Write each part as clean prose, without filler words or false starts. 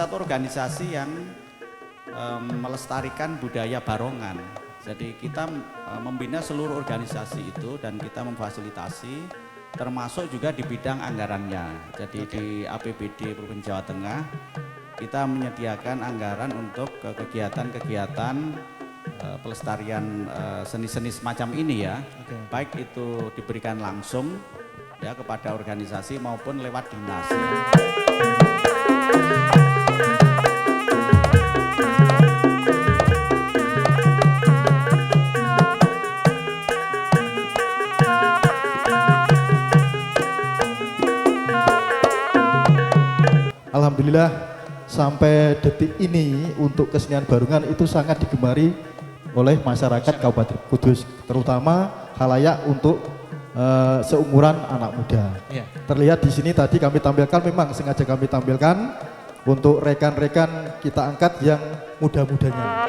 satu organisasi yang melestarikan budaya Barongan. Jadi kita membina seluruh organisasi itu dan kita memfasilitasi termasuk juga di bidang anggarannya. Jadi di APBD Provinsi Jawa Tengah kita menyediakan anggaran untuk kegiatan-kegiatan pelestarian seni-seni semacam ini ya. Baik itu diberikan langsung ya kepada organisasi maupun lewat dinas. Alhamdulillah sampai detik ini untuk kesenian Barongan itu sangat digemari oleh masyarakat Kabupaten Kudus, terutama khalayak untuk seumuran anak muda. Terlihat di sini tadi kami tampilkan, memang sengaja kami tampilkan untuk rekan-rekan kita angkat yang muda-mudanya.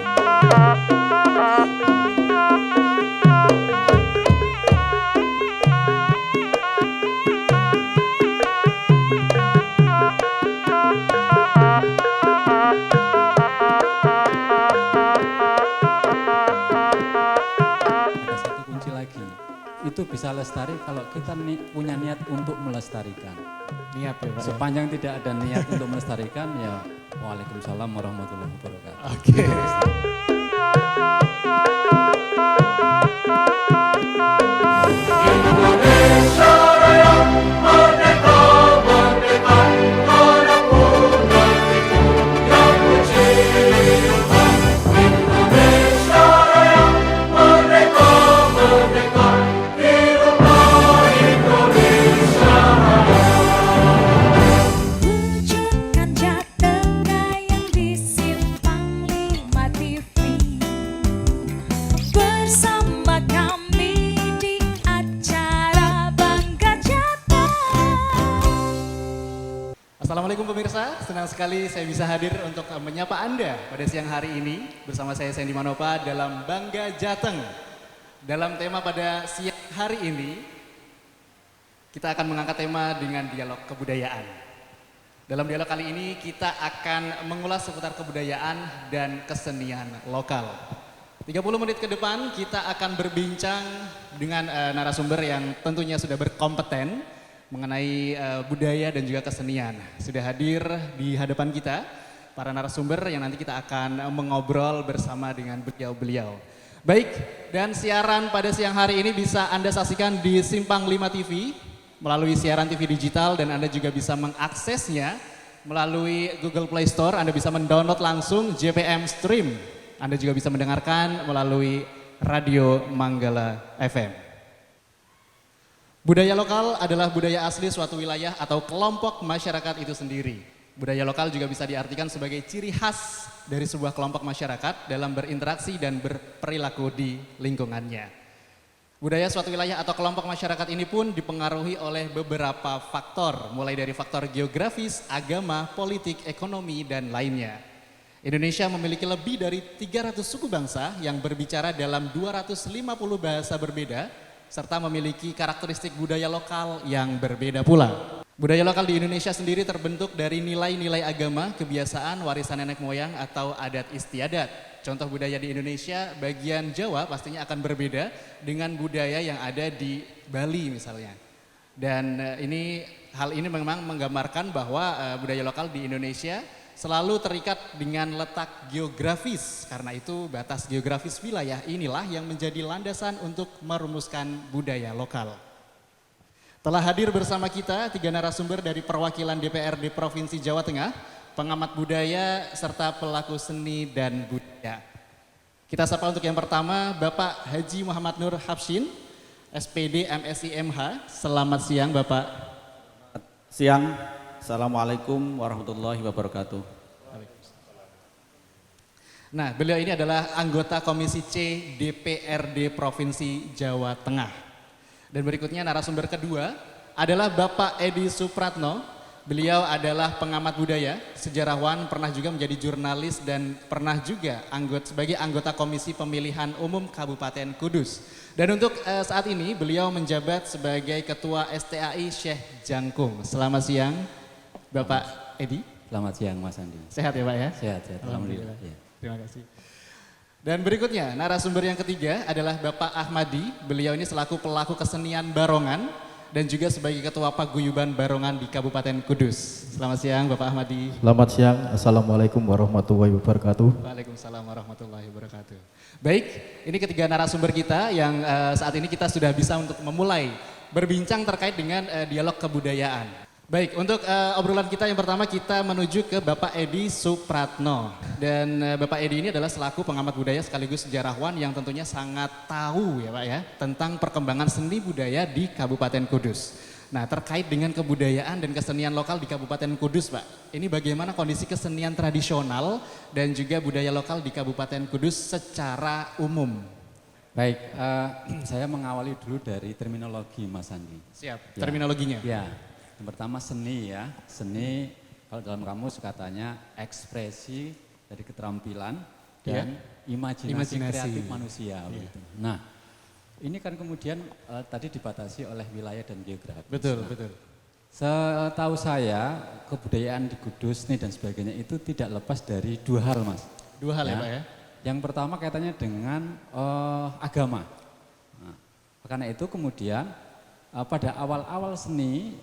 Itu bisa lestari kalau kita punya niat untuk melestarikan. Niat ya Pak. Sepanjang tidak ada niat untuk melestarikan ya waalaikumsalam warahmatullahi wabarakatuh. Oke. Indonesia Raya merdeka, merdeka, anakku negeriku yang kucinta. Indonesia Raya merdeka, merdeka, hiduplah Indonesia Raya. Wujudkan Jatengah yang di Simpang 5 TV bersama kami di acara Bangga Jateng. Assalamualaikum pemirsa, senang sekali saya bisa hadir untuk menyapa Anda pada siang hari ini bersama saya Sandy Manopa dalam Bangga Jateng. Dalam tema pada siang hari ini, kita akan mengangkat tema dengan dialog kebudayaan. Dalam dialog kali ini kita akan mengulas seputar kebudayaan dan kesenian lokal. 30 menit ke depan kita akan berbincang dengan narasumber yang tentunya sudah berkompeten mengenai budaya dan juga kesenian. Sudah hadir di hadapan kita para narasumber yang nanti kita akan mengobrol bersama dengan beliau-beliau. Baik, dan siaran pada siang hari ini bisa Anda saksikan di Simpang 5 TV melalui siaran TV digital, dan Anda juga bisa mengaksesnya melalui Google Play Store. Anda bisa mendownload langsung JPM Stream. Anda juga bisa mendengarkan melalui Radio Manggala FM. Budaya lokal adalah budaya asli suatu wilayah atau kelompok masyarakat itu sendiri. Budaya lokal juga bisa diartikan sebagai ciri khas dari sebuah kelompok masyarakat dalam berinteraksi dan berperilaku di lingkungannya. Budaya suatu wilayah atau kelompok masyarakat ini pun dipengaruhi oleh beberapa faktor, mulai dari faktor geografis, agama, politik, ekonomi, dan lainnya. Indonesia memiliki lebih dari 300 suku bangsa yang berbicara dalam 250 bahasa berbeda, serta memiliki karakteristik budaya lokal yang berbeda pula. Budaya lokal di Indonesia sendiri terbentuk dari nilai-nilai agama, kebiasaan, warisan nenek moyang, atau adat istiadat. Contoh budaya di Indonesia, bagian Jawa pastinya akan berbeda dengan budaya yang ada di Bali misalnya. Dan hal ini memang menggambarkan bahwa budaya lokal di Indonesia selalu terikat dengan letak geografis. Karena itu batas geografis wilayah inilah yang menjadi landasan untuk merumuskan budaya lokal. Telah hadir bersama kita 3 narasumber dari perwakilan DPRD Provinsi Jawa Tengah, pengamat budaya, serta pelaku seni dan budaya. Kita sapa untuk yang pertama Bapak Haji Muhammad Nur Habsyin, SPD MSI MH. Selamat siang Bapak. Siang, Assalamualaikum warahmatullahi wabarakatuh. Nah, beliau ini adalah anggota Komisi C DPRD Provinsi Jawa Tengah. Dan berikutnya narasumber kedua adalah Bapak Edi Supratno. Beliau adalah pengamat budaya, sejarawan, pernah juga menjadi jurnalis dan pernah juga sebagai anggota Komisi Pemilihan Umum Kabupaten Kudus. Dan untuk saat ini beliau menjabat sebagai Ketua STAI Syekh Jangkung. Selamat siang Bapak Edi. Selamat siang Mas Andi. Sehat ya Pak ya? Sehat, sehat. Alhamdulillah. Ya. Terima kasih. Dan berikutnya, narasumber yang ketiga adalah Bapak Ahmadi. Beliau ini selaku pelaku kesenian Barongan dan juga sebagai Ketua Paguyuban Barongan di Kabupaten Kudus. Selamat siang Bapak Ahmadi. Selamat siang, Assalamualaikum warahmatullahi wabarakatuh. Waalaikumsalam warahmatullahi wabarakatuh. Baik, ini ketiga narasumber kita yang saat ini kita sudah bisa untuk memulai berbincang terkait dengan dialog kebudayaan. Baik, untuk obrolan kita yang pertama kita menuju ke Bapak Edi Supratno. Dan Bapak Edi ini adalah selaku pengamat budaya sekaligus sejarawan yang tentunya sangat tahu ya Pak ya tentang perkembangan seni budaya di Kabupaten Kudus. Nah, terkait dengan kebudayaan dan kesenian lokal di Kabupaten Kudus Pak, ini bagaimana kondisi kesenian tradisional dan juga budaya lokal di Kabupaten Kudus secara umum? Baik, saya mengawali dulu dari terminologi Mas Andi. Siap, Ya. terminologinya. Ya, yang pertama seni ya. Seni kalau dalam kamus katanya ekspresi dari keterampilan dan imajinasi kreatif manusia. Begitu. Nah, ini kan kemudian tadi dibatasi oleh wilayah dan geografis. Betul, Nah, betul. setahu saya kebudayaan di Kudus nih dan sebagainya itu tidak lepas dari dua hal Mas. Dua hal ya Pak ya. Yang pertama kaitannya dengan agama. Nah, karena itu kemudian pada awal-awal seni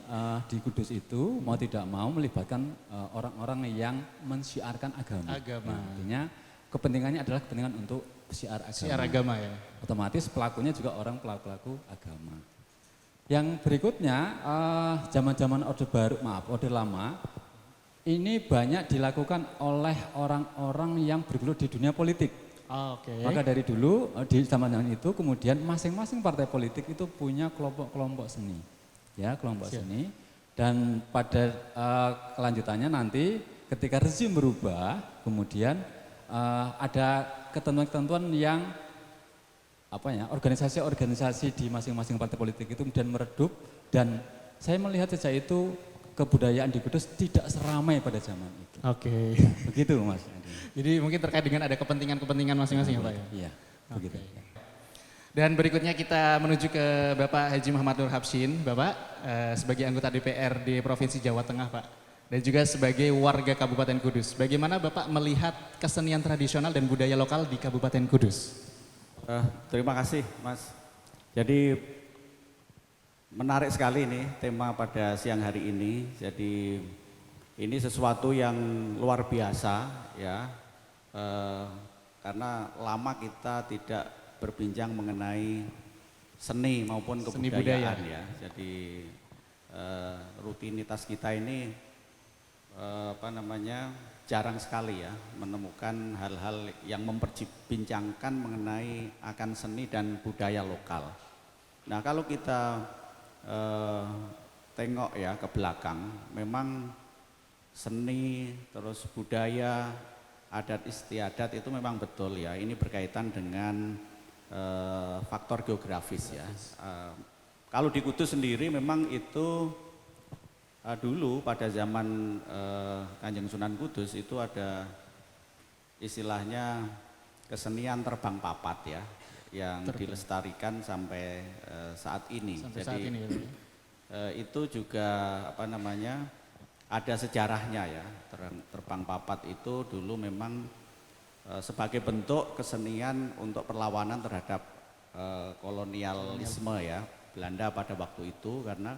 di Kudus itu mau tidak mau melibatkan orang-orang yang mensiarkan agama. Agama. Nah, artinya kepentingannya adalah kepentingan untuk siar agama. Siar agama ya. Otomatis pelakunya juga orang pelaku agama. Yang berikutnya zaman-zaman Orde Baru, Orde Lama, ini banyak dilakukan oleh orang-orang yang bergelut di dunia politik. Oke. Maka dari dulu di zaman itu kemudian masing-masing partai politik itu punya kelompok-kelompok seni. Ya, kelompok seni dan pada kelanjutannya nanti ketika rezim berubah kemudian ada ketentuan-ketentuan yang organisasi-organisasi di masing-masing partai politik itu kemudian meredup dan saya melihat sejak itu kebudayaan di Kudus tidak seramai pada zaman itu. Oke. Begitu Mas. Jadi mungkin terkait dengan ada kepentingan-kepentingan masing-masing ya Pak ya. Iya, begitu. Dan berikutnya kita menuju ke Bapak Haji Muhammad Nur Habsyin, Bapak sebagai anggota DPRD Provinsi Jawa Tengah Pak. Dan juga sebagai warga Kabupaten Kudus. Bagaimana Bapak melihat kesenian tradisional dan budaya lokal di Kabupaten Kudus? Terima kasih Mas. Jadi menarik sekali ini tema pada siang hari ini. Jadi ini sesuatu yang luar biasa ya, karena lama kita tidak berbincang mengenai seni maupun kebudayaan ya. Jadi rutinitas kita ini jarang sekali ya menemukan hal-hal yang memperbincangkan mengenai akan seni dan budaya lokal. Nah kalau kita tengok ya ke belakang, memang seni terus budaya adat istiadat itu memang betul ya, ini berkaitan dengan faktor geografis ya. Kalau di Kudus sendiri memang itu dulu pada zaman Kanjeng Sunan Kudus itu ada istilahnya kesenian terbang papat ya, yang dilestarikan sampai saat ini. Sampai jadi saat ini, ya. Itu juga ada sejarahnya ya. Terbang papat itu dulu memang sebagai bentuk kesenian untuk perlawanan terhadap kolonialisme ya Belanda pada waktu itu, karena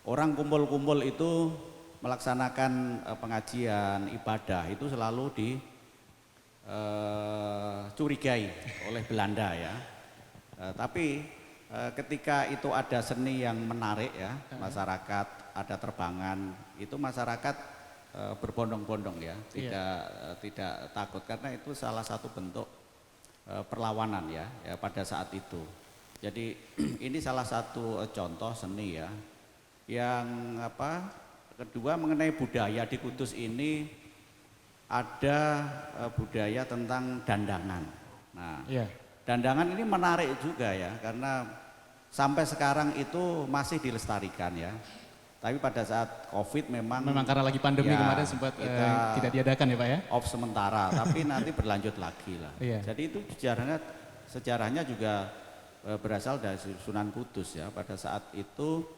orang kumpul-kumpul itu melaksanakan pengajian ibadah itu selalu dicurigai oleh Belanda ya. Tapi ketika itu ada seni yang menarik ya, masyarakat ada terbangan, itu masyarakat berbondong-bondong ya, tidak takut, karena itu salah satu bentuk perlawanan ya pada saat itu. Jadi ini salah satu contoh seni ya. Yang kedua mengenai budaya di Kudus ini ada budaya tentang dandangan. Nah, dandangan ini menarik juga ya, karena sampai sekarang itu masih dilestarikan ya. Tapi pada saat COVID memang karena lagi pandemi ya, kemarin sempat tidak diadakan ya Pak ya? Off sementara, tapi nanti berlanjut lagi lah. Iya. Jadi itu sejarahnya juga berasal dari Sunan Kudus ya. Pada saat itu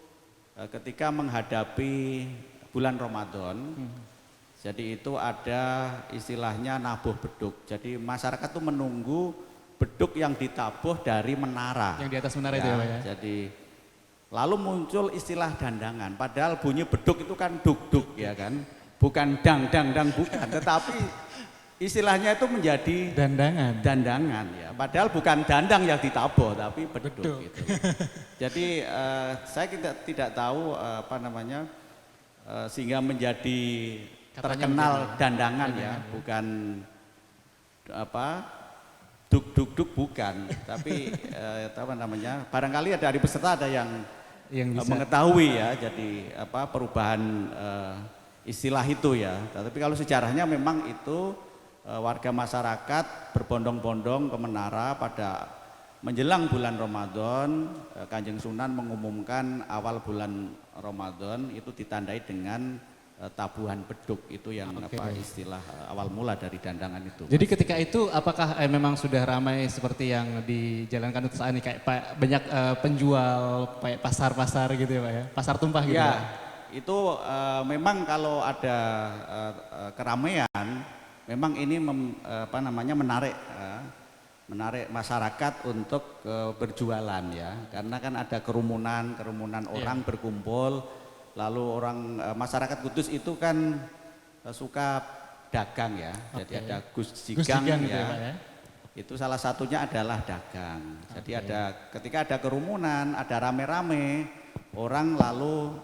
ketika menghadapi bulan Ramadan, Jadi itu ada istilahnya nabuh beduk. Jadi masyarakat tuh menunggu beduk yang ditabuh dari menara. Yang di atas menara itu ya Pak ya? Jadi lalu muncul istilah dandangan. Padahal bunyi beduk itu kan duk-duk ya kan. Bukan dang bukan. Tetapi istilahnya itu menjadi dandangan ya. Padahal bukan dandang yang ditabuh tapi beduk. Gitu. Jadi saya tidak tahu apa namanya sehingga menjadi terkenal dandangan ya, bukan apa duk bukan, tapi apa namanya barangkali dari peserta ada yang mengetahui ya, jadi apa perubahan istilah itu ya. Tapi kalau sejarahnya memang itu warga masyarakat berbondong-bondong ke menara pada menjelang bulan Ramadan. Kanjeng Sunan mengumumkan awal bulan Ramadan itu ditandai dengan tabuhan beduk, itu yang apa istilah awal mula dari dandangan itu. Jadi ketika itu apakah memang sudah ramai seperti yang dijalankan untuk saat ini, kayak banyak penjual kayak pasar-pasar gitu ya Pak ya, pasar tumpah gitu ya, Pak? Itu memang kalau ada keramaian memang ini apa namanya menarik masyarakat untuk berjualan ya, karena kan ada kerumunan orang berkumpul. Lalu orang masyarakat Kudus itu kan suka dagang ya, jadi ada Gus Jigang ya, gitu ya, Pak, ya. Itu salah satunya adalah dagang. Jadi ketika ada kerumunan, ada rame-rame, orang lalu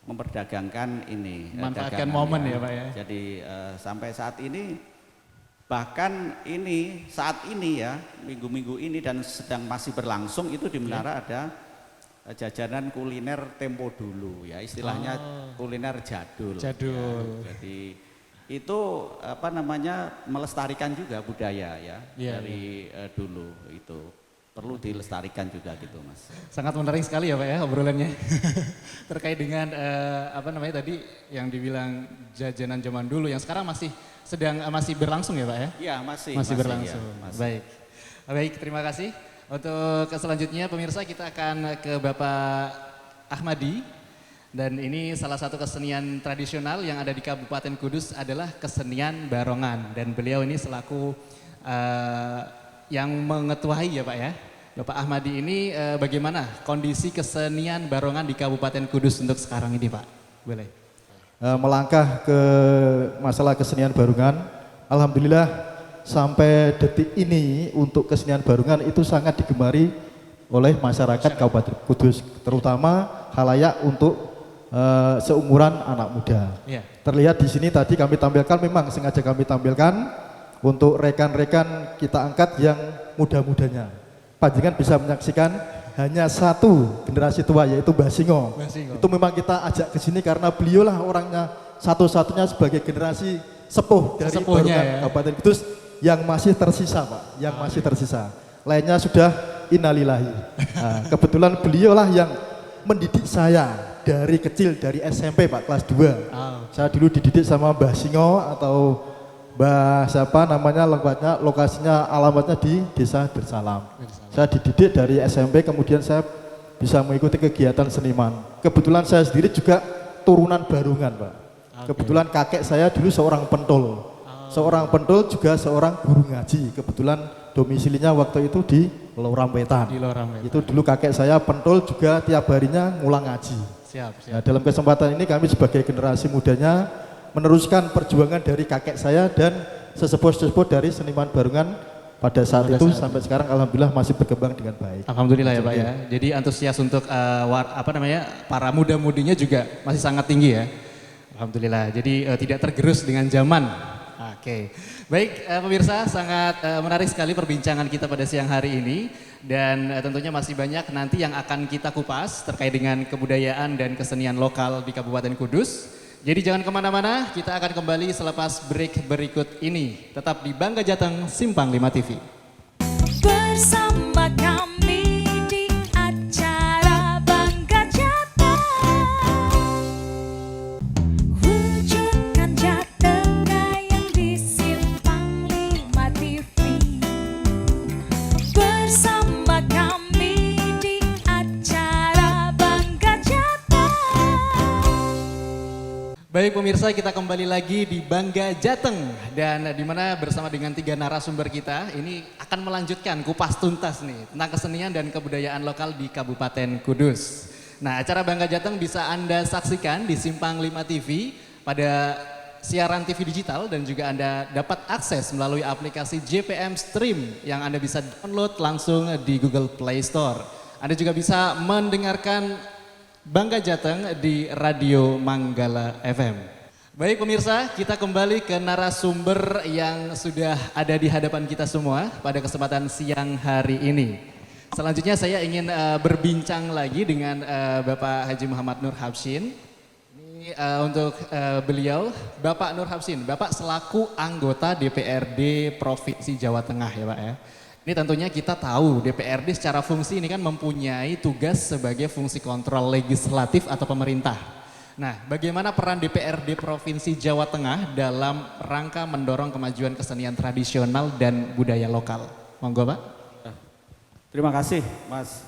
memperdagangkan ini. Memanfaatkan momen ya Pak ya. Jadi sampai saat ini, bahkan ini saat ini ya, minggu-minggu ini dan sedang masih berlangsung itu di menara ada jajanan kuliner tempo dulu ya, istilahnya kuliner jadul. Ya. Jadi itu apa namanya melestarikan juga budaya ya, dari dulu itu perlu dilestarikan juga gitu Mas. Sangat menarik sekali ya Pak ya obrolannya terkait dengan apa namanya tadi yang dibilang jajanan zaman dulu yang sekarang masih berlangsung ya Pak ya? Iya masih berlangsung. Ya, masih. Baik terima kasih. Untuk selanjutnya pemirsa kita akan ke Bapak Ahmadi, dan ini salah satu kesenian tradisional yang ada di Kabupaten Kudus adalah kesenian barongan, dan beliau ini selaku yang mengetuai ya Pak ya. Bapak Ahmadi ini bagaimana kondisi kesenian barongan di Kabupaten Kudus untuk sekarang ini Pak? Boleh. Melangkah ke masalah kesenian barongan, alhamdulillah sampai detik ini untuk kesenian barongan itu sangat digemari oleh masyarakat Kabupaten Kudus, terutama halayak untuk seumuran anak muda. Terlihat di sini tadi kami tampilkan, memang sengaja kami tampilkan untuk rekan-rekan kita angkat yang muda-mudanya. Panjenengan bisa menyaksikan hanya satu generasi tua yaitu Mbah Singo. Itu memang kita ajak ke sini karena beliau lah orangnya satu-satunya sebagai generasi sepuh dari barongan Kabupaten Kudus yang masih tersisa Pak, yang masih tersisa. Lainnya sudah innalillahi. Nah, kebetulan beliau lah yang mendidik saya dari kecil, dari SMP Pak, kelas 2. Saya dulu dididik sama Mbah Singo atau Mbah siapa namanya lengkapnya, lokasinya alamatnya di Desa Dersalam. Saya dididik dari SMP, kemudian saya bisa mengikuti kegiatan seniman. Kebetulan saya sendiri juga turunan barongan Pak. Kebetulan kakek saya dulu seorang pentul. Seorang pentul juga seorang guru ngaji. Kebetulan domisilinya waktu itu di Loramwetan. Itu dulu kakek saya pentul juga tiap harinya ngulang ngaji. Nah, dalam kesempatan ini kami sebagai generasi mudanya meneruskan perjuangan dari kakek saya dan sesepuh-sesepuh dari seniman barongan pada saat itu sampai sekarang alhamdulillah masih berkembang dengan baik. Alhamdulillah ya Pak ya. Jadi antusias untuk para muda-mudinya juga masih sangat tinggi ya. Alhamdulillah. Jadi tidak tergerus dengan zaman. Oke, baik pemirsa, sangat menarik sekali perbincangan kita pada siang hari ini, dan tentunya masih banyak nanti yang akan kita kupas terkait dengan kebudayaan dan kesenian lokal di Kabupaten Kudus. Jadi jangan kemana-mana, kita akan kembali selepas break berikut ini. Tetap di Bangga Jateng Simpang 5 TV. Bersama kami di acara Bangga Jateng, wujudkan Jateng yang di Simpang 5 TV. Bersama kami di acara Bangga Jateng. Baik pemirsa, kita kembali lagi di Bangga Jateng dan di mana bersama dengan 3 narasumber kita ini akan melanjutkan kupas tuntas nih tentang kesenian dan kebudayaan lokal di Kabupaten Kudus. Nah, acara Bangga Jateng bisa Anda saksikan di Simpang 5 TV pada siaran TV digital dan juga Anda dapat akses melalui aplikasi JPM Stream yang Anda bisa download langsung di Google Play Store. Anda juga bisa mendengarkan Bangga Jateng di Radio Manggala FM. Baik pemirsa, kita kembali ke narasumber yang sudah ada di hadapan kita semua pada kesempatan siang hari ini. Selanjutnya saya ingin berbincang lagi dengan Bapak Haji Muhammad Nur Habsyin. Ini untuk beliau, Bapak Nur Habsyin, Bapak selaku anggota DPRD Provinsi Jawa Tengah ya Pak ya. Ini tentunya kita tahu DPRD secara fungsi ini kan mempunyai tugas sebagai fungsi kontrol legislatif atau pemerintah. Nah, bagaimana peran DPRD Provinsi Jawa Tengah dalam rangka mendorong kemajuan kesenian tradisional dan budaya lokal? Monggo Pak. Terima kasih Mas.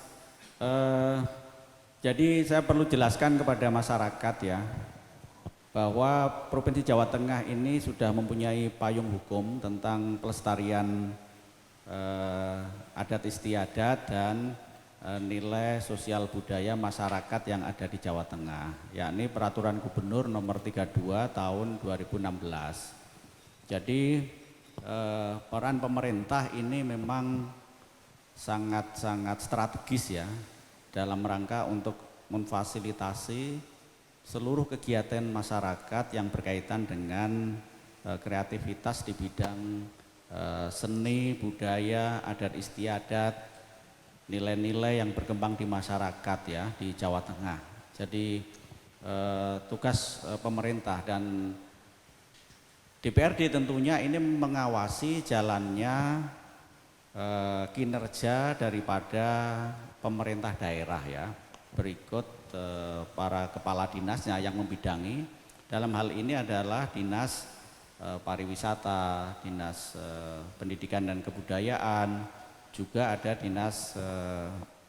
Jadi saya perlu jelaskan kepada masyarakat ya, bahwa Provinsi Jawa Tengah ini sudah mempunyai payung hukum tentang pelestarian adat istiadat dan nilai sosial budaya masyarakat yang ada di Jawa Tengah, yakni Peraturan Gubernur Nomor 32 Tahun 2016. Jadi peran pemerintah ini memang sangat-sangat strategis ya dalam rangka untuk memfasilitasi seluruh kegiatan masyarakat yang berkaitan dengan kreativitas di bidang seni, budaya, adat istiadat, nilai-nilai yang berkembang di masyarakat ya di Jawa Tengah. Jadi tugas pemerintah dan DPRD tentunya ini mengawasi jalannya kinerja daripada pemerintah daerah ya. Berikut para kepala dinasnya yang membidangi. Dalam hal ini adalah Dinas Pariwisata, Dinas Pendidikan dan Kebudayaan, juga ada Dinas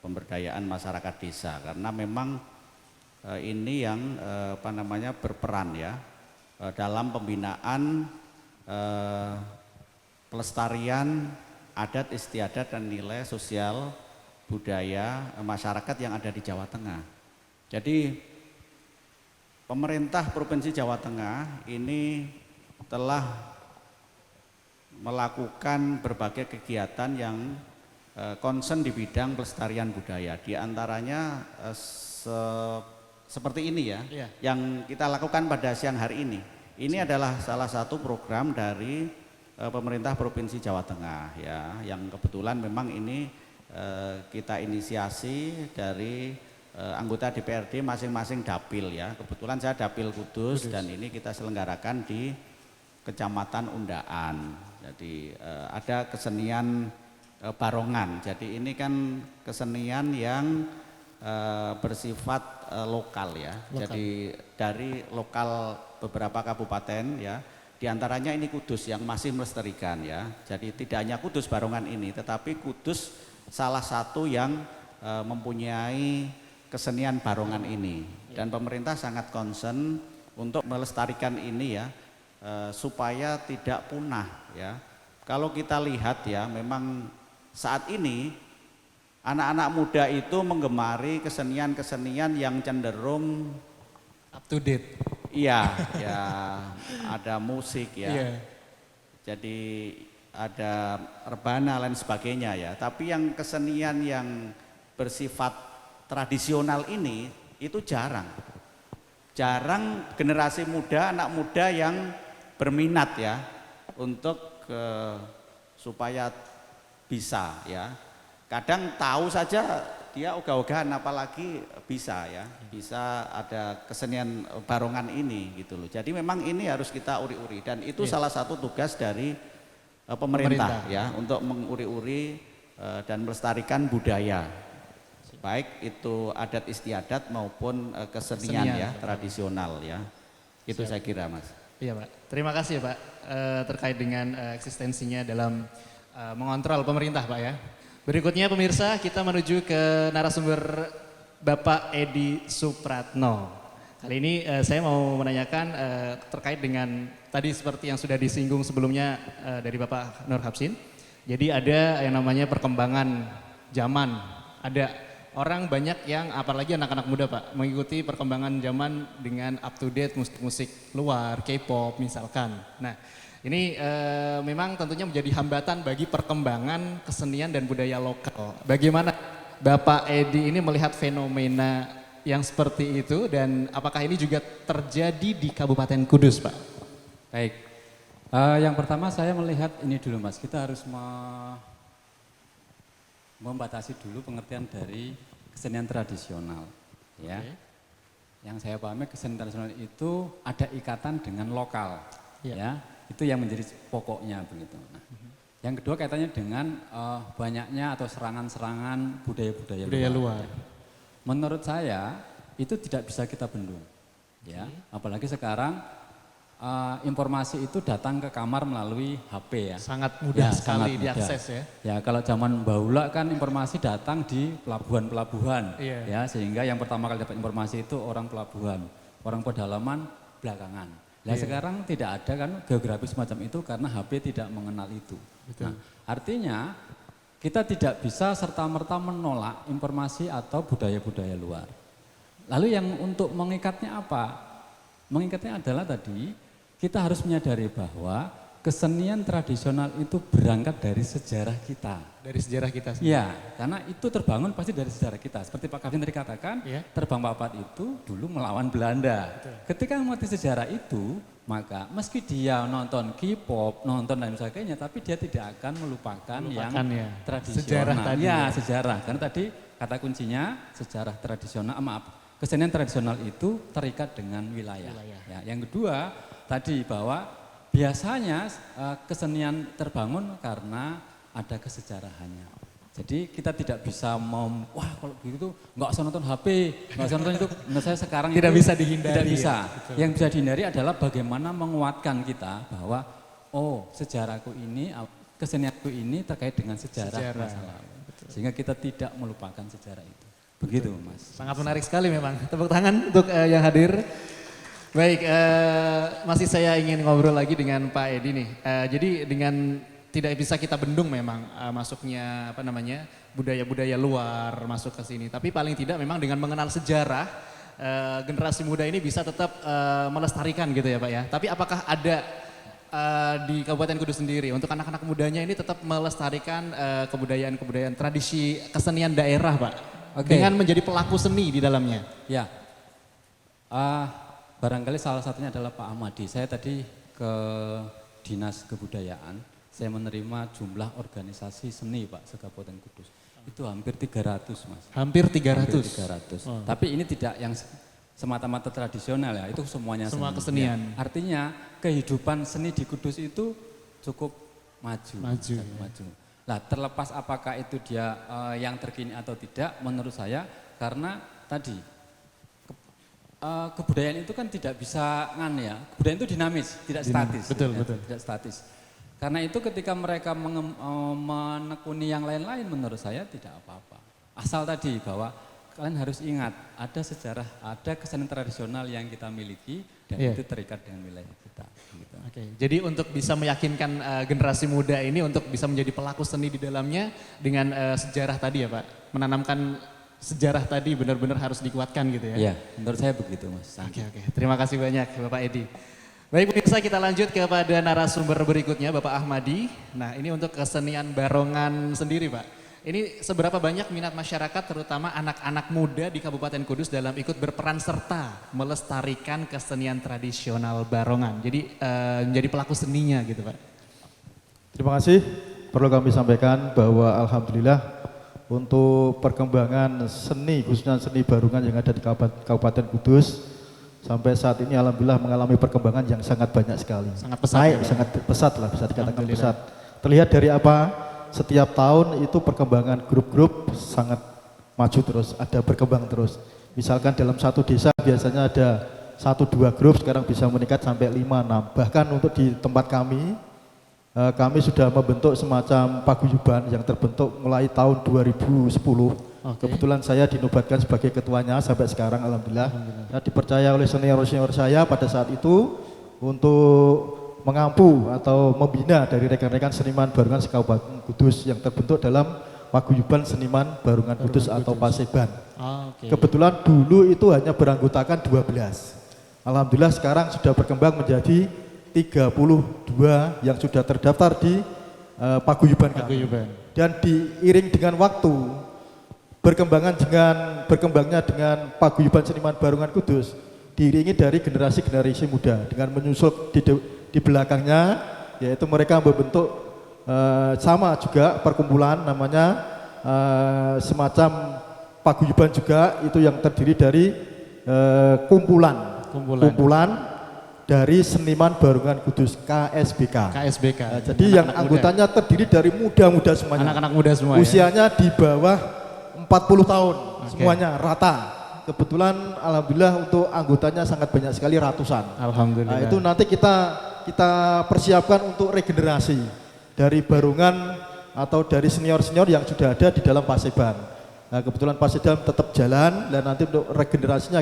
Pemberdayaan Masyarakat Desa, karena memang ini yang berperan ya dalam pembinaan pelestarian adat istiadat dan nilai sosial budaya masyarakat yang ada di Jawa Tengah. Jadi pemerintah Provinsi Jawa Tengah ini telah melakukan berbagai kegiatan yang concern di bidang pelestarian budaya. Di antaranya seperti ini ya, yang kita lakukan pada siang hari ini. Ini adalah salah satu program dari pemerintah Provinsi Jawa Tengah ya, yang kebetulan memang ini kita inisiasi dari anggota DPRD masing-masing dapil ya. Kebetulan saya dapil Kudus dan ini kita selenggarakan di Kecamatan Undaan. Jadi ada kesenian barongan. Jadi ini kan kesenian yang bersifat lokal ya. Jadi dari lokal beberapa kabupaten ya. Di antaranya ini Kudus yang masih melestarikan ya. Jadi tidak hanya Kudus barongan ini, tetapi Kudus salah satu yang mempunyai kesenian barongan ini. Dan pemerintah sangat concern untuk melestarikan ini ya. Supaya tidak punah ya. Kalau kita lihat ya, memang saat ini anak-anak muda itu menggemari kesenian-kesenian yang cenderung Up to date. iya ya, ada musik ya. Iya. Jadi ada rebana lain sebagainya ya. Tapi yang kesenian yang bersifat tradisional ini itu jarang generasi muda, anak muda yang berminat ya untuk supaya bisa ya. Kadang tahu saja dia ogah-ogahan, apalagi bisa ya, bisa ada kesenian barongan ini gitu loh. Jadi memang ini harus kita uri-uri dan itu salah satu tugas dari pemerintah ya, untuk menguri-uri dan melestarikan budaya, baik itu adat istiadat maupun kesenian ya, tradisional ya. Itu saya kira Mas. Iya Pak, terima kasih ya Pak terkait dengan eksistensinya dalam mengontrol pemerintah Pak ya. Berikutnya pemirsa kita menuju ke narasumber Bapak Edi Supratno. Kali ini saya mau menanyakan terkait dengan tadi seperti yang sudah disinggung sebelumnya dari Bapak Nur Hapsin. Jadi ada yang namanya perkembangan zaman. Ada orang banyak yang apalagi anak-anak muda Pak mengikuti perkembangan zaman dengan up to date musik-musik luar, K-pop misalkan. Nah, ini memang tentunya menjadi hambatan bagi perkembangan kesenian dan budaya lokal. Bagaimana Bapak Edi ini melihat fenomena yang seperti itu dan apakah ini juga terjadi di Kabupaten Kudus, Pak? Baik, yang pertama saya melihat ini dulu Mas, kita harus membatasi dulu pengertian dari kesenian tradisional. Ya. Yang saya pahami kesenian tradisional itu ada ikatan dengan lokal. Ya, itu yang menjadi pokoknya begitu. Nah, yang kedua kaitannya dengan banyaknya atau serangan-serangan budaya-budaya luar. Menurut saya itu tidak bisa kita bendung, ya. Apalagi sekarang informasi itu datang ke kamar melalui HP ya. Sangat mudah sekali sangat diakses mudah. ya. Ya kalau zaman bahula kan informasi datang di pelabuhan-pelabuhan, ya sehingga yang pertama kali dapat informasi itu orang pelabuhan, orang pedalaman belakangan. Nah sekarang tidak ada kan geografis semacam itu karena HP tidak mengenal itu. Nah, artinya kita tidak bisa serta-merta menolak informasi atau budaya-budaya luar. Lalu yang untuk mengikatnya apa? Mengikatnya adalah tadi kita harus menyadari bahwa kesenian tradisional itu berangkat dari sejarah kita. Dari sejarah kita sendiri. Ya, karena itu terbangun pasti dari sejarah kita. Seperti Pak Kavin tadi katakan, Terbang Papat itu dulu melawan Belanda. Ketika mengerti sejarah itu, maka meski dia nonton K-pop, nonton dan sebagainya, tapi dia tidak akan melupakan yang tradisional. Sejarah tadi. Ya, sejarah. Karena tadi kata kuncinya sejarah tradisional, kesenian tradisional itu terikat dengan wilayah. Ya, yang kedua, tadi bahwa biasanya kesenian terbangun karena ada kesejarahannya. Jadi kita tidak bisa wah kalau begitu nggak usah nonton HP, nggak usah nonton itu. Menurut saya sekarang tidak itu bisa dihindari. Tidak bisa. Ya, yang bisa dihindari adalah bagaimana menguatkan kita bahwa sejarahku ini, kesenianku ini terkait dengan sejarah masa lalu. Sehingga kita tidak melupakan sejarah itu. Begitu Mas. Sangat menarik sekali memang. Tepuk tangan untuk yang hadir. Baik, masih saya ingin ngobrol lagi dengan Pak Edi nih. Jadi dengan tidak bisa kita bendung memang masuknya budaya-budaya luar masuk ke sini. Tapi paling tidak memang dengan mengenal sejarah generasi muda ini bisa tetap melestarikan gitu ya Pak ya. Tapi apakah ada di Kabupaten Kudus sendiri untuk anak-anak mudanya ini tetap melestarikan kebudayaan tradisi kesenian daerah Pak? Dengan menjadi pelaku seni di dalamnya. Ya. Barangkali salah satunya adalah Pak Ahmadi. Saya tadi ke Dinas Kebudayaan, saya menerima jumlah organisasi seni Pak se-Kabupaten Kudus. Itu hampir 300 Mas. Hampir 300. Tapi ini tidak yang semata-mata tradisional ya, itu semuanya semua seni. kesenian. Ya. Artinya kehidupan seni di Kudus itu cukup maju. Nah terlepas apakah itu dia yang terkini atau tidak, menurut saya karena tadi kebudayaan itu kan tidak bisa kebudayaan itu dinamis, tidak statis. Betul. Tidak statis. Karena itu ketika mereka menekuni yang lain-lain menurut saya tidak apa-apa. Asal tadi bahwa kalian harus ingat ada sejarah, ada kesenian tradisional yang kita miliki dan itu terikat dengan wilayah kita. Gitu. Oke, jadi untuk bisa meyakinkan generasi muda ini untuk bisa menjadi pelaku seni di dalamnya dengan sejarah tadi ya Pak, menanamkan sejarah tadi benar-benar harus dikuatkan gitu ya? Iya, menurut saya begitu Mas. Oke. Terima kasih banyak Bapak Edi. Baik pemirsa, kita lanjut kepada narasumber berikutnya Bapak Ahmadi. Nah ini untuk kesenian barongan sendiri Pak. Ini seberapa banyak minat masyarakat terutama anak-anak muda di Kabupaten Kudus dalam ikut berperan serta melestarikan kesenian tradisional barongan. Jadi menjadi pelaku seninya gitu Pak. Terima kasih. Perlu kami sampaikan bahwa alhamdulillah untuk perkembangan seni, khususnya seni barongan yang ada di Kabupaten Kudus, sampai saat ini alhamdulillah mengalami perkembangan yang sangat banyak sekali. Sangat pesat. Sangat pesat lah, bisa dikatakan pesat. Terlihat dari apa? Setiap tahun itu perkembangan grup-grup sangat maju terus, ada berkembang terus. Misalkan dalam satu desa biasanya ada 1-2 grup, sekarang bisa meningkat sampai 5-6. Bahkan untuk di tempat kami, kami sudah membentuk semacam paguyuban yang terbentuk mulai tahun 2010. Kebetulan saya dinobatkan sebagai ketuanya sampai sekarang, alhamdulillah. Ya, dipercaya oleh senior-senior saya pada saat itu untuk mengampu atau membina dari rekan-rekan seniman Barungan se-Kabupaten Kudus yang terbentuk dalam paguyuban seniman Barungan Kudus atau Paseban. Kebetulan dulu itu hanya beranggotakan 12. Alhamdulillah sekarang sudah berkembang menjadi 32 yang sudah terdaftar di paguyuban kami. Dan diiring dengan waktu berkembangnya dengan paguyuban seniman Barungan Kudus diiringi dari generasi-generasi muda dengan menyusul di belakangnya, yaitu mereka membentuk sama juga perkumpulan namanya semacam paguyuban juga itu yang terdiri dari kumpulan dari seniman Barungan Kudus KSBK. Jadi yang anggotanya terdiri dari muda-muda semuanya. Anak-anak muda semua. Usianya di bawah 40 tahun semuanya rata. Kebetulan alhamdulillah untuk anggotanya sangat banyak sekali, ratusan. Alhamdulillah. Nah, itu nanti kita persiapkan untuk regenerasi dari Barungan atau dari senior-senior yang sudah ada di dalam Paseban. Nah, kebetulan Paseban tetap jalan dan nanti untuk regenerasinya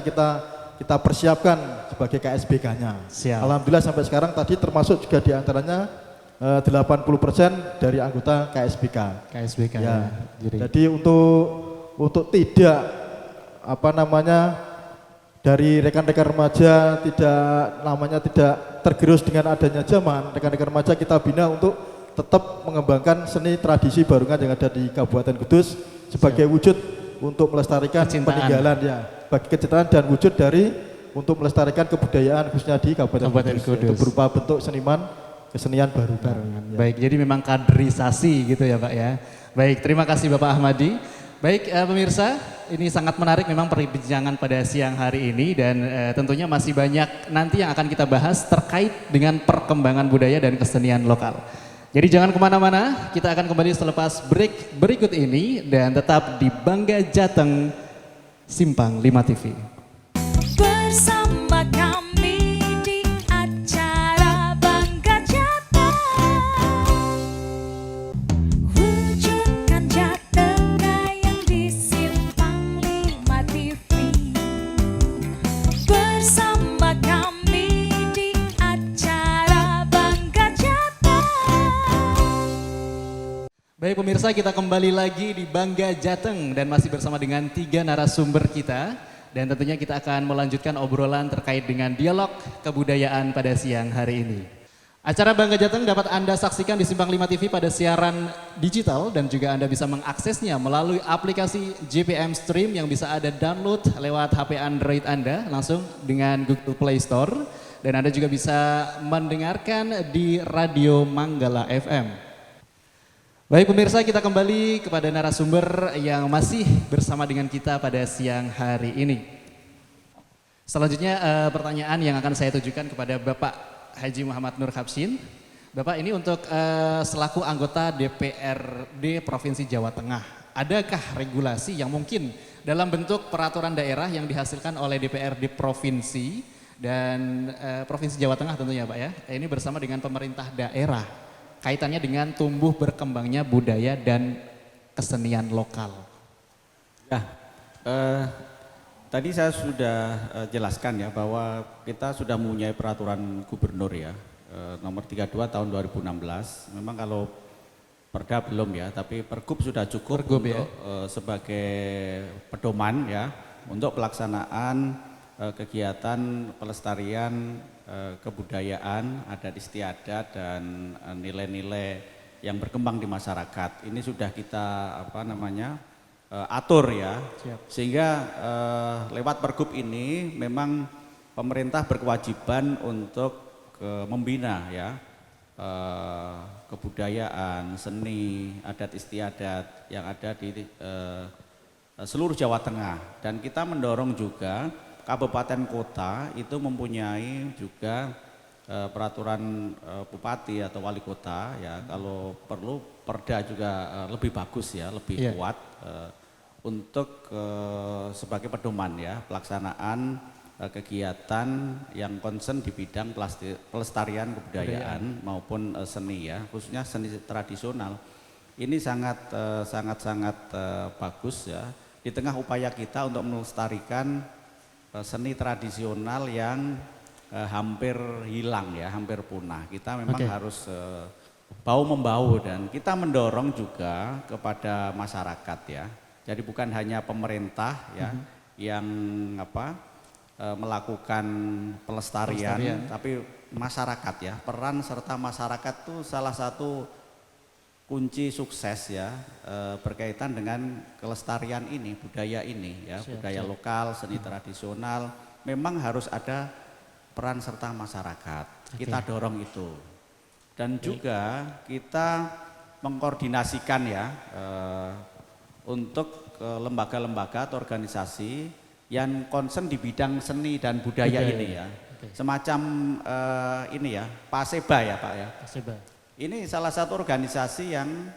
kita persiapkan sebagai KSBK-nya. Alhamdulillah sampai sekarang tadi termasuk juga diantaranya 80% dari anggota KSBK. Ya. Jadi untuk tidak dari rekan-rekan remaja tidak tergerus dengan adanya zaman, rekan-rekan remaja kita bina untuk tetap mengembangkan seni tradisi Barungan yang ada di Kabupaten Kudus sebagai wujud untuk melestarikan peninggalan ya, bagi kecintaan dan wujud dari untuk melestarikan kebudayaan khususnya di Kabupaten Kudus. Itu berupa bentuk kesenian Barungan. Ya. Baik, jadi memang kaderisasi gitu ya Pak ya. Baik, terima kasih Bapak Ahmadi. Baik pemirsa, ini sangat menarik memang perbincangan pada siang hari ini dan tentunya masih banyak nanti yang akan kita bahas terkait dengan perkembangan budaya dan kesenian lokal. Jadi jangan kemana-mana, kita akan kembali selepas break berikut ini dan tetap di Bangga Jateng Simpang 5 TV. Bersama kami di acara Bangga Jateng, wujudkan Jateng yang di Simpang 5 TV. Bersama kami di acara Bangga Jateng. Baik pemirsa, kita kembali lagi di Bangga Jateng dan masih bersama dengan 3 narasumber kita. Dan tentunya kita akan melanjutkan obrolan terkait dengan dialog kebudayaan pada siang hari ini. Acara Bangga Jateng dapat Anda saksikan di Simpang 5 TV pada siaran digital dan juga Anda bisa mengaksesnya melalui aplikasi JPM Stream yang bisa Anda download lewat HP Android Anda langsung dengan Google Play Store. Dan Anda juga bisa mendengarkan di Radio Manggala FM. Baik pemirsa, kita kembali kepada narasumber yang masih bersama dengan kita pada siang hari ini. Selanjutnya pertanyaan yang akan saya tujukan kepada Bapak Haji Muhammad Nur Habsyin. Bapak ini untuk selaku anggota DPRD Provinsi Jawa Tengah, adakah regulasi yang mungkin dalam bentuk peraturan daerah yang dihasilkan oleh DPRD Provinsi dan Provinsi Jawa Tengah tentunya Pak ya, ini bersama dengan pemerintah daerah, kaitannya dengan tumbuh berkembangnya budaya dan kesenian lokal? Ya, tadi saya sudah jelaskan ya bahwa kita sudah mempunyai peraturan gubernur ya, nomor 32 tahun 2016. Memang kalau Perda belum ya, tapi Pergub sudah cukup untuk sebagai pedoman ya untuk pelaksanaan kegiatan pelestarian kebudayaan, adat istiadat dan nilai-nilai yang berkembang di masyarakat. Ini sudah kita atur ya. Sehingga lewat Pergub ini memang pemerintah berkewajiban untuk membina ya kebudayaan, seni, adat istiadat yang ada di seluruh Jawa Tengah. Dan kita mendorong juga kabupaten kota itu mempunyai juga peraturan bupati atau wali kota ya, kalau perlu perda juga lebih bagus ya, lebih kuat untuk sebagai pedoman ya pelaksanaan kegiatan yang concern di bidang pelestarian kebudayaan maupun seni ya, khususnya seni tradisional. Ini sangat bagus ya di tengah upaya kita untuk melestarikan seni tradisional yang hampir hilang ya, hampir punah. Kita memang harus bahu membahu dan kita mendorong juga kepada masyarakat ya. Jadi bukan hanya pemerintah ya yang melakukan pelestarian, tapi masyarakat ya, peran serta masyarakat itu salah satu kunci sukses ya berkaitan dengan kelestarian ini, budaya ini ya, budaya lokal, seni tradisional, memang harus ada peran serta masyarakat. Kita dorong itu. Dan juga kita mengkoordinasikan ya untuk lembaga-lembaga atau organisasi yang concern di bidang seni dan budaya ini ya. Semacam ini ya, Paseba ya Pak ya. Paseba. Ini salah satu organisasi yang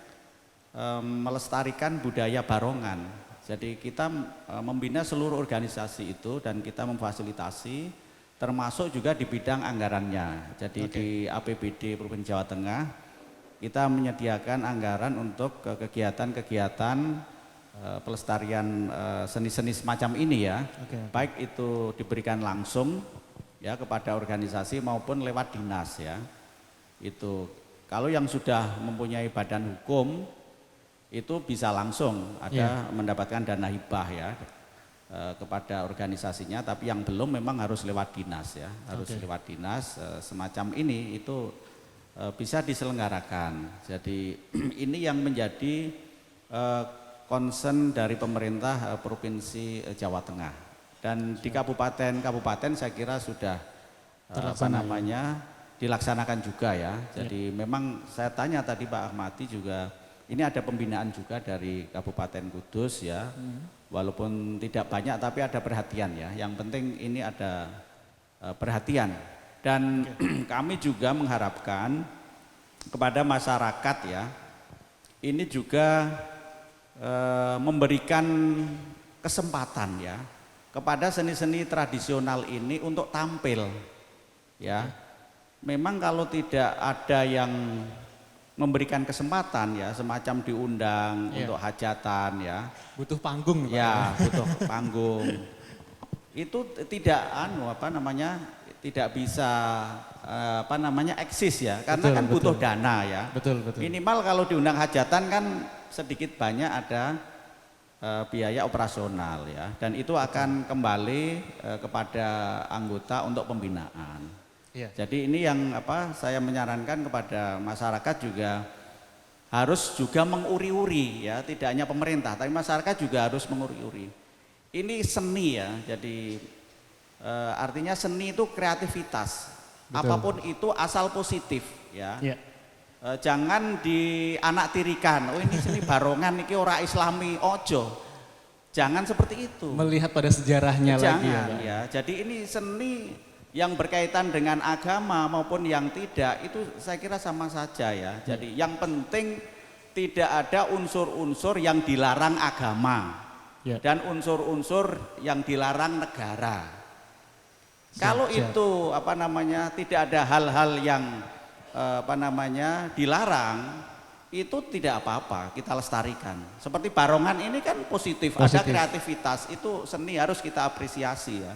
melestarikan budaya Barongan. Jadi kita membina seluruh organisasi itu dan kita memfasilitasi termasuk juga di bidang anggarannya. Jadi di APBD Provinsi Jawa Tengah kita menyediakan anggaran untuk kegiatan-kegiatan pelestarian seni-seni semacam ini ya. Baik itu diberikan langsung ya kepada organisasi maupun lewat dinas ya. Itu kalau yang sudah mempunyai badan hukum itu bisa langsung ada mendapatkan dana hibah ya kepada organisasinya, tapi yang belum memang harus lewat dinas ya, harus lewat dinas semacam ini itu bisa diselenggarakan. Jadi ini yang menjadi concern dari pemerintah Provinsi Jawa Tengah. Dan di kabupaten saya kira sudah dilaksanakan juga ya. Jadi memang saya tanya tadi Pak Ahmadi juga, ini ada pembinaan juga dari Kabupaten Kudus ya. Walaupun tidak banyak tapi ada perhatian ya. Yang penting ini ada perhatian. Dan kami juga mengharapkan kepada masyarakat ya, ini juga memberikan kesempatan ya kepada seni-seni tradisional ini untuk tampil ya. Memang kalau tidak ada yang memberikan kesempatan ya, semacam diundang untuk hajatan ya, Butuh panggung ya butuh panggung, itu tidak tidak bisa eksis ya, karena kan butuh dana ya. Betul. Minimal kalau diundang hajatan kan sedikit banyak ada biaya operasional ya, dan itu akan kembali kepada anggota untuk pembinaan. Jadi ini yang saya menyarankan kepada masyarakat juga harus juga menguri-uri ya, tidak hanya pemerintah tapi masyarakat juga harus menguri-uri. Ini seni ya, jadi artinya seni itu kreativitas. Apapun itu asal positif ya. Jangan dianaktirikan, oh ini seni Barongan ini ora Islami, ojo. Jangan seperti itu. Melihat pada sejarahnya lagi ya. Jadi ini seni yang berkaitan dengan agama maupun yang tidak itu saya kira sama saja ya. Jadi yang penting tidak ada unsur-unsur yang dilarang agama dan unsur-unsur yang dilarang negara. Kalau itu tidak ada hal-hal yang dilarang, itu tidak apa-apa, kita lestarikan. Seperti Barongan ini kan positif, ada kreativitas, itu seni harus kita apresiasi ya.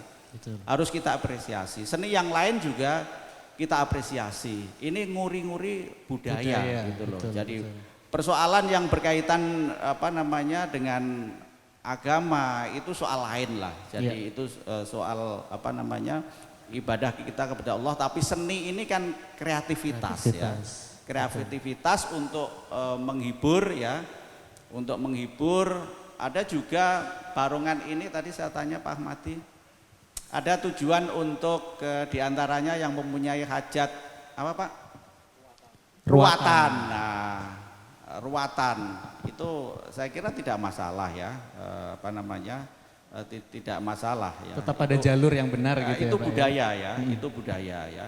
Harus kita apresiasi. Seni yang lain juga kita apresiasi. Ini nguri-nguri budaya gitu loh. Jadi persoalan yang berkaitan dengan agama itu soal lain lah. Jadi itu soal ibadah kita kepada Allah, tapi seni ini kan kreativitas. Ya. Kreativitas untuk menghibur ya. Untuk menghibur, ada juga Barongan ini tadi saya tanya Pak Ahmadi, ada tujuan untuk diantaranya yang mempunyai hajat apa Pak? Ruatan. Nah, ruatan itu saya kira tidak masalah ya, tidak masalah ya. Tetap ada jalur yang benar gitu itu ya, budaya ya, itu budaya ya.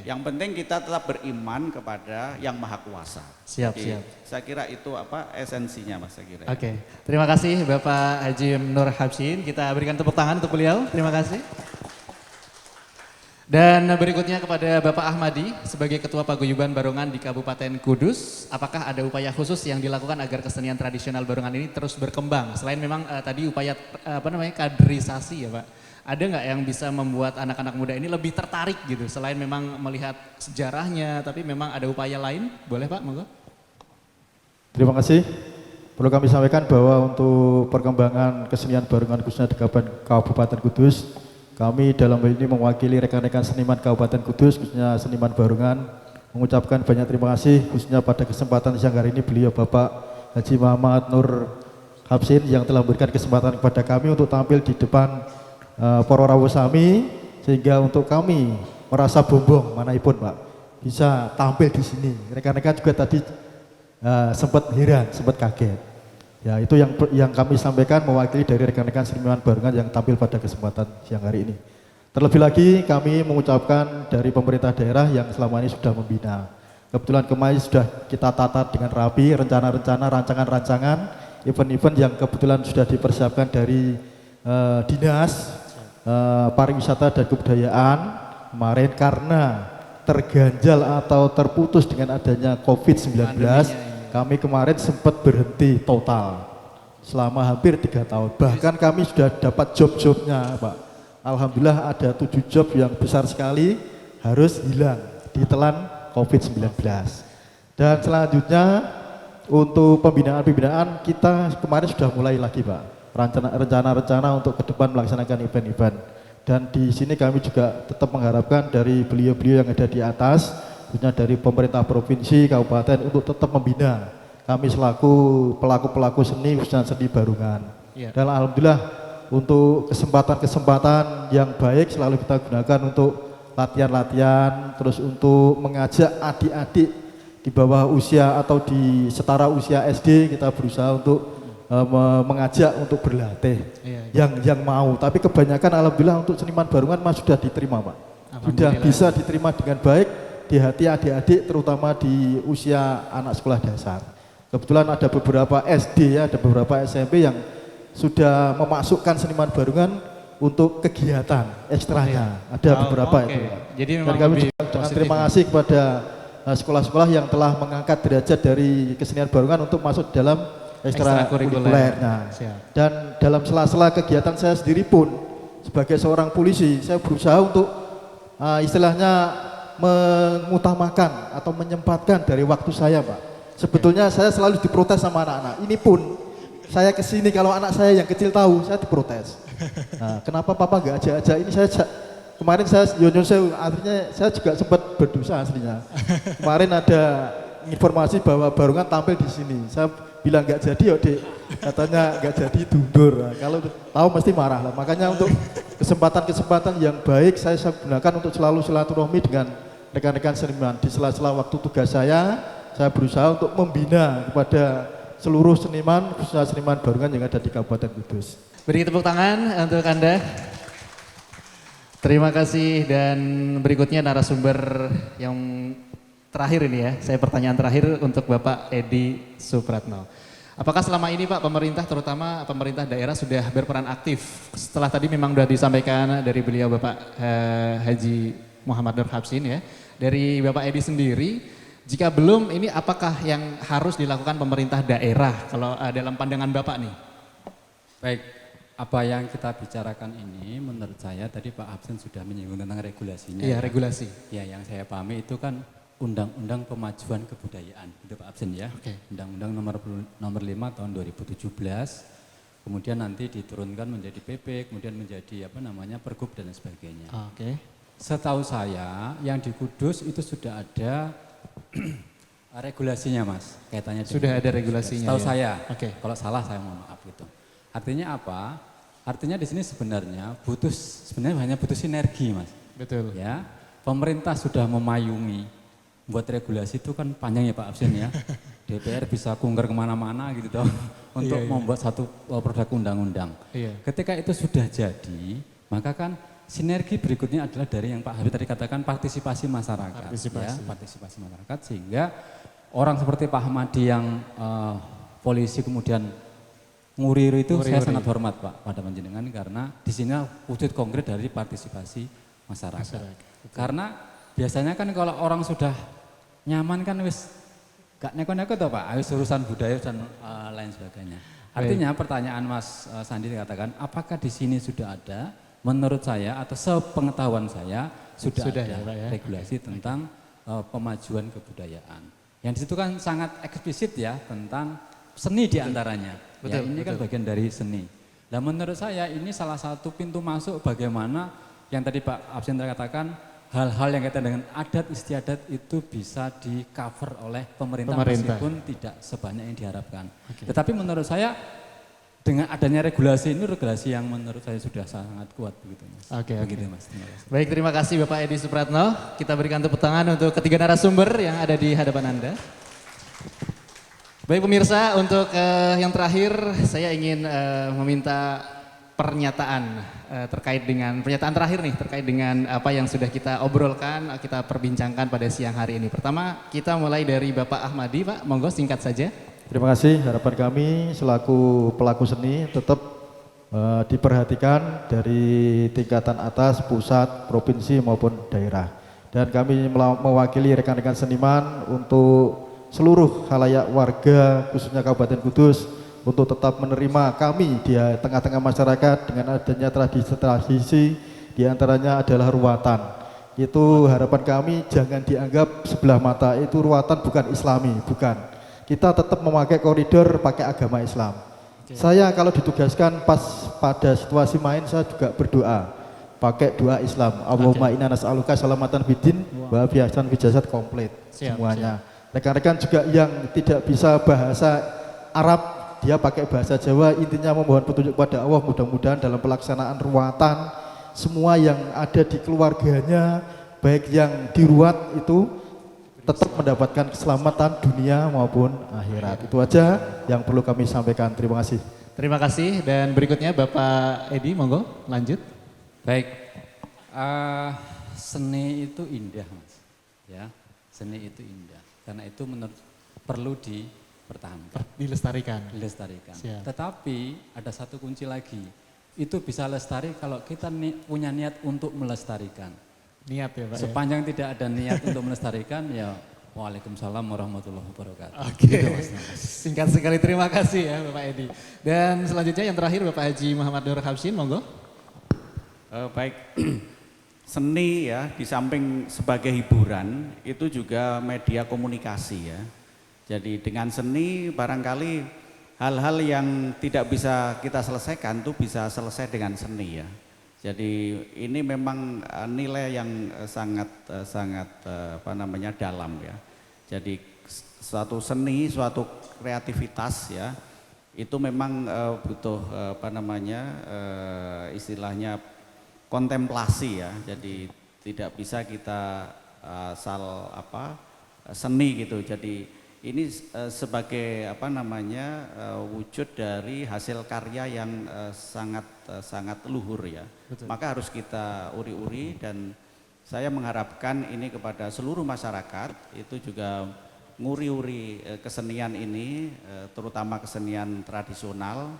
Yang penting kita tetap beriman kepada Yang Maha Kuasa. Siap. Saya kira itu esensinya Mas, saya kira. Terima kasih Bapak Haji Nur Habsyin. Kita berikan tepuk tangan untuk beliau. Terima kasih. Dan berikutnya kepada Bapak Ahmadi sebagai Ketua Paguyuban Barongan di Kabupaten Kudus, apakah ada upaya khusus yang dilakukan agar kesenian tradisional Barongan ini terus berkembang? Selain memang tadi upaya kaderisasi ya Pak, ada nggak yang bisa membuat anak-anak muda ini lebih tertarik gitu? Selain memang melihat sejarahnya, tapi memang ada upaya lain, boleh Pak, monggo? Terima kasih. Perlu kami sampaikan bahwa untuk perkembangan kesenian Barongan khususnya di Kabupaten Kudus, kami dalam hal ini mewakili rekan-rekan seniman Kabupaten Kudus, khususnya seniman Barongan, mengucapkan banyak terima kasih khususnya pada kesempatan siang hari ini beliau Bapak Haji Muhammad Nur Habsin yang telah memberikan kesempatan kepada kami untuk tampil di depan para rawuh sami, sehingga untuk kami merasa bombong manaipun Pak bisa tampil di sini. Rekan-rekan juga tadi sempat heran, sempat kaget. Ya, itu yang kami sampaikan mewakili dari rekan-rekan seniman Barongan yang tampil pada kesempatan siang hari ini. Terlebih lagi kami mengucapkan dari pemerintah daerah yang selama ini sudah membina. Kebetulan kemarin sudah kita tata dengan rapi rencana-rencana, rancangan-rancangan, event-event yang kebetulan sudah dipersiapkan dari Dinas Pariwisata dan Kebudayaan kemarin, karena terganjal atau terputus dengan adanya COVID-19. Kami kemarin sempat berhenti total selama hampir 3 tahun. Bahkan kami sudah dapat job-jobnya Pak. Alhamdulillah ada 7 job yang besar sekali harus hilang ditelan COVID-19. Dan selanjutnya untuk pembinaan-pembinaan kita kemarin sudah mulai lagi Pak. Rencana-rencana untuk ke depan melaksanakan event-event. Dan di sini kami juga tetap mengharapkan dari beliau-beliau yang ada di atas, khususnya dari pemerintah provinsi, kabupaten, untuk tetap membina kami selaku pelaku-pelaku seni, khususnya seni Barongan. Iya. Dan alhamdulillah untuk kesempatan-kesempatan yang baik selalu kita gunakan untuk latihan-latihan, terus untuk mengajak adik-adik di bawah usia atau di setara usia SD, kita berusaha untuk mengajak untuk berlatih. Iya. Yang mau, tapi kebanyakan alhamdulillah untuk seniman Barongan mas sudah diterima Pak. Sudah bisa diterima dengan baik di hati adik-adik, terutama di usia anak sekolah dasar. Kebetulan ada beberapa SD, ada beberapa SMP yang sudah memasukkan seniman Barongan untuk kegiatan ekstranya. Ada beberapa itu. Jadi Dan memang kami lebih juga positif. terima kasih kepada sekolah-sekolah yang telah mengangkat derajat dari kesenian Barongan untuk masuk dalam ekstrakurikulernya. Dan dalam sela-sela kegiatan saya sendiri pun sebagai seorang polisi, saya berusaha untuk istilahnya mengutamakan atau menyempatkan dari waktu saya Pak. Sebetulnya saya selalu diprotes sama anak-anak. Ini pun saya kesini kalau anak saya yang kecil tahu, saya diprotes. Nah, kenapa papa nggak ajak-ajak ini? Kemarin saya artinya saya juga sempat berdosa aslinya. Kemarin ada informasi bahwa Barongan tampil di sini. Saya bilang nggak jadi ya Dek. Katanya nggak jadi, mundur. Nah, kalau tahu mesti marah lah. Makanya untuk kesempatan-kesempatan yang baik saya gunakan untuk selalu silaturahmi dengan rekan-rekan seniman. Di sela-sela waktu tugas saya berusaha untuk membina kepada seluruh seniman, khususnya seniman Barongan yang ada di Kabupaten Kudus. Beri tepuk tangan untuk Anda. Terima kasih. Dan berikutnya narasumber yang terakhir ini ya, saya pertanyaan terakhir untuk Bapak Edi Supratno. Apakah selama ini Pak pemerintah, terutama pemerintah daerah sudah berperan aktif? Setelah tadi memang sudah disampaikan dari beliau Bapak Haji Muhammad Nur Habsin ya, dari Bapak Edi sendiri, jika belum ini apakah yang harus dilakukan pemerintah daerah kalau dalam pandangan Bapak nih? Baik, apa yang kita bicarakan ini menurut saya tadi Pak Habsin sudah menyinggung tentang regulasinya. Iya, regulasi. Ya, yang saya pahami itu kan Undang-Undang Pemajuan Kebudayaan, itu Pak Habsin ya. Oke. Undang-Undang nomor 5 tahun 2017. Kemudian nanti diturunkan menjadi PP, kemudian menjadi Pergub dan lain sebagainya. Oke. Setahu saya yang di Kudus itu sudah ada regulasinya Mas, kaitannya dengan Sudah ada regulasinya. Setahu ya? saya. Oke. Kalau salah saya mohon maaf gitu. Artinya apa? Artinya di sini sebenarnya hanya butuh sinergi Mas. Betul. Ya, pemerintah sudah memayungi. Buat regulasi itu kan panjang ya Pak Habsin ya. DPR bisa kungker kemana-mana gitu toh untuk membuat satu produk undang-undang. Iya. Ketika itu sudah jadi, maka kan sinergi berikutnya adalah dari yang Pak Habib tadi katakan partisipasi masyarakat. Partisipasi masyarakat sehingga orang seperti Pak Ahmadi yang polisi kemudian nguri-uri itu saya sangat hormat Pak pada panjenengan karena di sini wujud konkret dari partisipasi masyarakat. Karena biasanya kan kalau orang sudah nyaman kan wis gak neko-neko toh Pak, wis urusan budaya dan lain sebagainya. Artinya pertanyaan Mas Sandi dikatakan, apakah di sini sudah ada? Menurut saya atau sepengetahuan saya sudah ada ya, Pak, ya? regulasi tentang pemajuan kebudayaan. Yang di situ kan sangat eksplisit ya tentang seni diantaranya. Ya, ini kan bagian dari seni. Nah menurut saya ini salah satu pintu masuk bagaimana yang tadi Pak Absindra katakan, hal-hal yang kaitan dengan adat istiadat itu bisa di cover oleh pemerintah meskipun tidak sebanyak yang diharapkan. Tetapi menurut saya dengan adanya regulasi ini regulasi yang menurut saya sudah sangat kuat begitu Mas. Begitu Mas. Terima kasih. Baik, terima kasih Bapak Edi Supratno. Kita berikan tepuk tangan untuk ketiga narasumber yang ada di hadapan Anda. Baik pemirsa, untuk yang terakhir saya ingin meminta pernyataan terkait dengan pernyataan terakhir nih terkait dengan apa yang sudah kita obrolkan, kita perbincangkan pada siang hari ini. Pertama, kita mulai dari Bapak Ahmadi, Pak. Monggo singkat saja. Terima kasih. Harapan kami selaku pelaku seni tetap diperhatikan dari tingkatan atas, pusat, provinsi maupun daerah. Dan kami mewakili rekan-rekan seniman untuk seluruh khalayak warga khususnya Kabupaten Kudus untuk tetap menerima kami di tengah-tengah masyarakat dengan adanya tradisi-tradisi diantaranya adalah ruatan. Itu harapan kami jangan dianggap sebelah mata, itu ruatan bukan islami, bukan. Kita tetap memakai koridor pakai agama Islam. Saya kalau ditugaskan pas pada situasi main saya juga berdoa pakai doa Islam. Allahumma inna nas'aluka salamatan bidin wa bihasan bijasad komplit semuanya. Rekan-rekan juga yang tidak bisa bahasa Arab, dia pakai bahasa Jawa, intinya memohon petunjuk kepada Allah, mudah-mudahan dalam pelaksanaan ruatan semua yang ada di keluarganya baik yang diruat itu tetap mendapatkan keselamatan dunia maupun akhirat. Itu aja yang perlu kami sampaikan. Terima kasih. Terima kasih, dan berikutnya Bapak Edi, monggo lanjut. Baik, seni itu indah Mas, ya seni itu indah. Karena itu perlu dipertahankan, Dilestarikan. Siap. Tetapi ada satu kunci lagi, itu bisa lestari kalau kita punya niat untuk melestarikan. Niat ya Pak. Sepanjang tidak ada niat untuk melestarikan, ya waalaikumsalam warahmatullahi wabarakatuh. Oke. Gitu, Mas. Singkat sekali, terima kasih ya Bapak Edi. Dan selanjutnya yang terakhir Bapak Haji Muhammad Nur Habsyin, monggo. Baik, seni ya di samping sebagai hiburan itu juga media komunikasi ya. Jadi dengan seni barangkali hal-hal yang tidak bisa kita selesaikan tuh bisa selesai dengan seni ya. Jadi ini memang nilai yang sangat dalam ya. Jadi suatu seni, suatu kreativitas ya itu memang butuh istilahnya kontemplasi ya, jadi tidak bisa kita seni gitu. Jadi ini sebagai wujud dari hasil karya yang sangat luhur ya. Betul. Maka harus kita uri-uri, dan saya mengharapkan ini kepada seluruh masyarakat itu juga nguri-uri kesenian ini, terutama kesenian tradisional.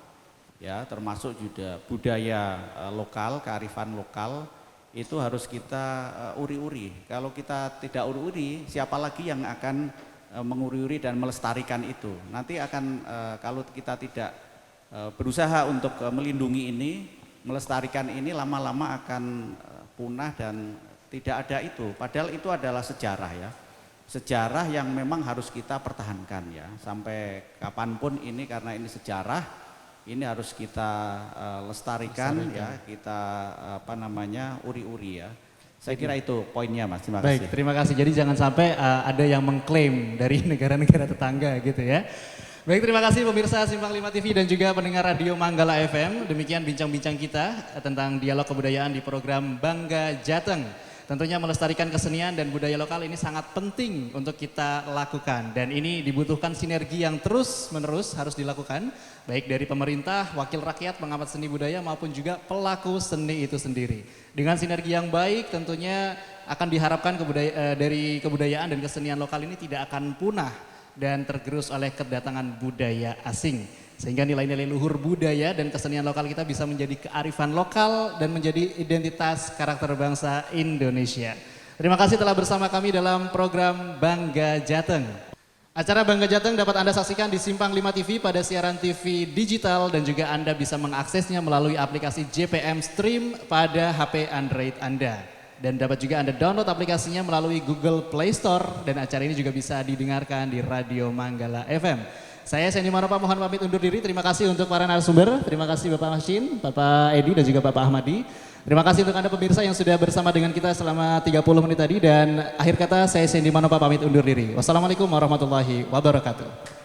Ya, termasuk juga budaya lokal, kearifan lokal itu harus kita uri-uri. Kalau kita tidak uri-uri, siapa lagi yang akan menguri-uri dan melestarikan itu? Nanti akan kalau kita tidak berusaha untuk melindungi ini, melestarikan ini, lama-lama akan punah dan tidak ada itu. Padahal itu adalah sejarah ya. Sejarah yang memang harus kita pertahankan ya. Sampai kapanpun ini, karena ini sejarah, ini harus kita lestarikan ya, kita uri-uri ya. Saya kira itu poinnya Mas. Terima kasih. Baik, terima kasih. Jadi jangan sampai ada yang mengklaim dari negara-negara tetangga gitu ya. Baik, terima kasih pemirsa Simpang 5 TV dan juga pendengar Radio Manggala FM. Demikian bincang-bincang kita tentang dialog kebudayaan di program Bangga Jateng. Tentunya melestarikan kesenian dan budaya lokal ini sangat penting untuk kita lakukan, dan ini dibutuhkan sinergi yang terus-menerus harus dilakukan baik dari pemerintah, wakil rakyat, pengamat seni budaya maupun juga pelaku seni itu sendiri. Dengan sinergi yang baik tentunya akan diharapkan dari kebudayaan dan kesenian lokal ini tidak akan punah dan tergerus oleh kedatangan budaya asing. Sehingga nilai-nilai luhur budaya dan kesenian lokal kita bisa menjadi kearifan lokal dan menjadi identitas karakter bangsa Indonesia. Terima kasih telah bersama kami dalam program Bangga Jateng. Acara Bangga Jateng dapat Anda saksikan di Simpang 5 TV pada siaran TV digital dan juga Anda bisa mengaksesnya melalui aplikasi JPM Stream pada HP Android Anda. Dan dapat juga Anda download aplikasinya melalui Google Play Store dan acara ini juga bisa didengarkan di Radio Manggala FM. Saya Sandy Manopa mohon pamit undur diri. Terima kasih untuk para narasumber. Terima kasih Bapak Mashin, Bapak Edi dan juga Bapak Ahmadi. Terima kasih untuk Anda pemirsa yang sudah bersama dengan kita selama 30 menit tadi. Dan akhir kata saya Sandy Manopa pamit undur diri. Wassalamualaikum warahmatullahi wabarakatuh.